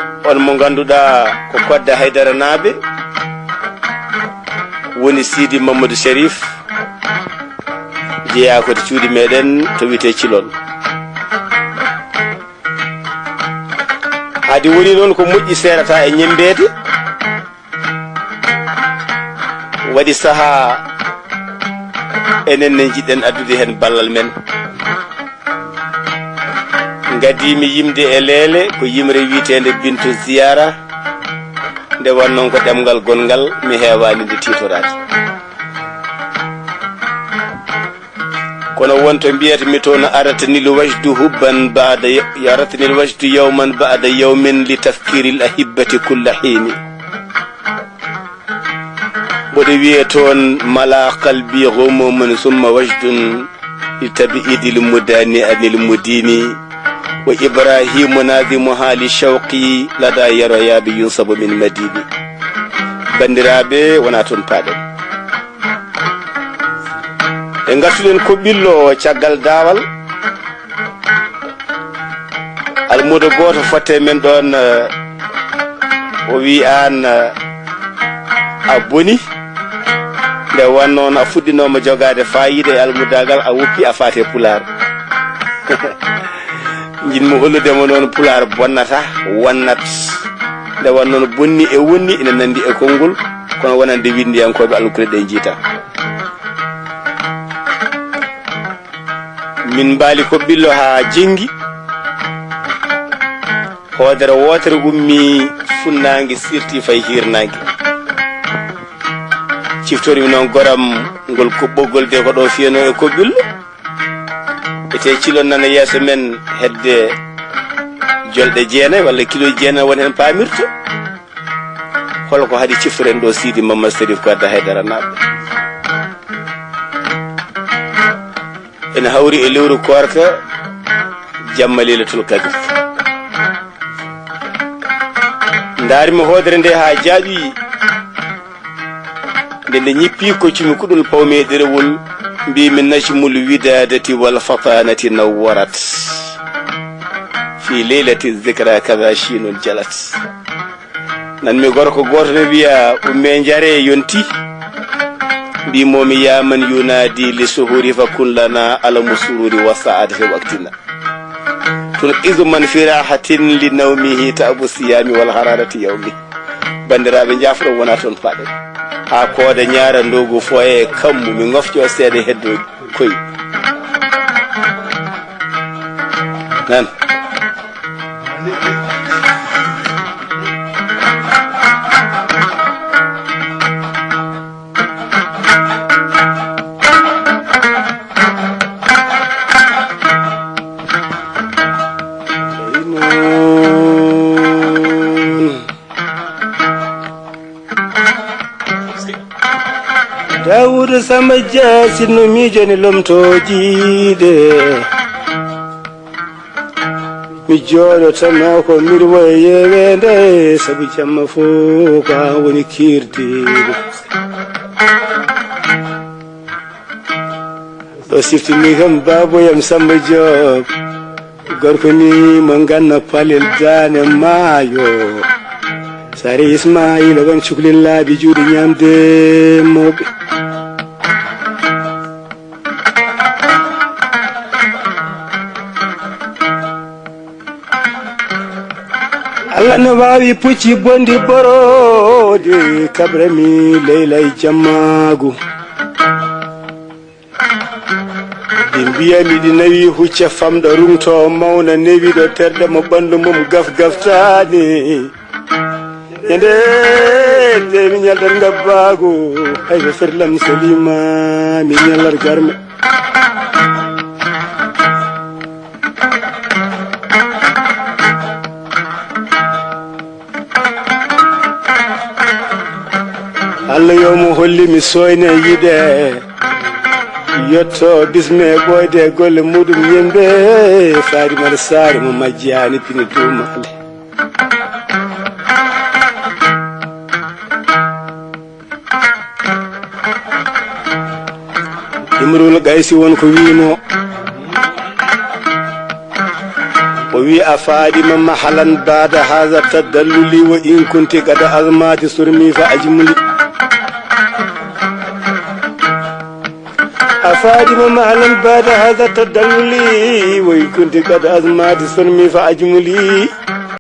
on mo ganduɗa ko Kodda Haydara naaɓe woni Sidi Mamadou Sharif jeeya ko cuuɗi meɗen to wite Cilol hadi woni noon ko moƴƴi serata e ñembede waɗi saha enen ne jiɗɗen addude hen ballal men gadimi yimde e leele ko yimre wiitende Bintu Ziyara nde wonnon ko ɗemgal gongal mi heewani nde titorade kono wonto mbiyata mi toon aratanil wajdu hubban ba'da yaratanil wajdu yawman ba'da yawmin li tafkiril ahibbati kulla hini boɗo wiye toon mala qalbi ghumumun summa wajdun li tabi'idil mudani anil mudini wa ibrahimu nadimu hali shawqi lada yaroyaɓe yunsabu min madini bandiraɓe wona toon paaɗen e gartuɗen ko ɓillo caggal dawal almudo goto fotte men ɗon o wi an a boni nde wonnoon a fuɗɗinoma jogade fayida e almudagal a woppi a fate pular jinmi holludemo noon pular bonnata wonnat nde wonnoon bonni e wonni ina nandi e konngol kono wonande windiyankoɓe alkure ɗe jiita min mbaali ko ɓillo ha jengi hoodere wotere ummi funnangue sirti fay hirnangue ciftorimi noon goram ngol ko ɓoggol de ko ɗo fiyano e ko ɓillo ete Cilol nana yeeso men hedde jolɗe 9 walla kilo 9 woni hen paamirto holko haadi ciftoren ɗo Sidi Mamadou Sharif Kodda Haydara naaɓe ene hawri e lewru korka jamma Leylatul Qadr daarimi hoodere nde ha jaaɓi nde ñippi koccumi kuɗol pawme ɗerewol mbimi najmul widadati wal fatanati nawwarat fi leylati dhikra kada shinul jalat nanmi gorko goto ne wiya umme jare yonti mbimomi yaman yunadi li suhuri fa kun lana alamu sururi wa sa'adati waqtina tun izu man fi rahatin li nawmihi ta'abu siyami wal hararati yawmi bandiraɓe jafro wona toon paɗen ha koode ñaara ndogu foye kammu mi ngofjo seede heddo koy nan Dawudu Samba Diassi no miijoni lomtojiide mi jooɗotama ko miɗo woya yewende sabu jamma fo ko an woni kirdiɗo ɗo siftini kam baboyam Samba Diop gorko ni mo ganna palel dane maayo sare Ismaila won cuklel laabi juuɗe ñamde mawɓe Allah no wawi pucci bondi borode kabrami Leyla e jammagu ɗi mbiyami ɗi nawi hucca famɗo rumto mawna newiɗo terɗe mo ɓandu mum gafgaftani yende de mi ñaldar ngabbago hayɓe ferlam salima mi ñallar garme Allah yo mo holli mi soyne yiɗe yetto bisme ɓoyde golle muɗum yimɓe faari mara saare mo majjani pini dumale Imrul Gaysi won ko wino وي أفادم محلا بعد هذا التدلل وإن كنت قد أزمات سرمي فأجملي أفادم محلا بعد هذا التدلل وإن كنت قد أزمات سرمي فأجملي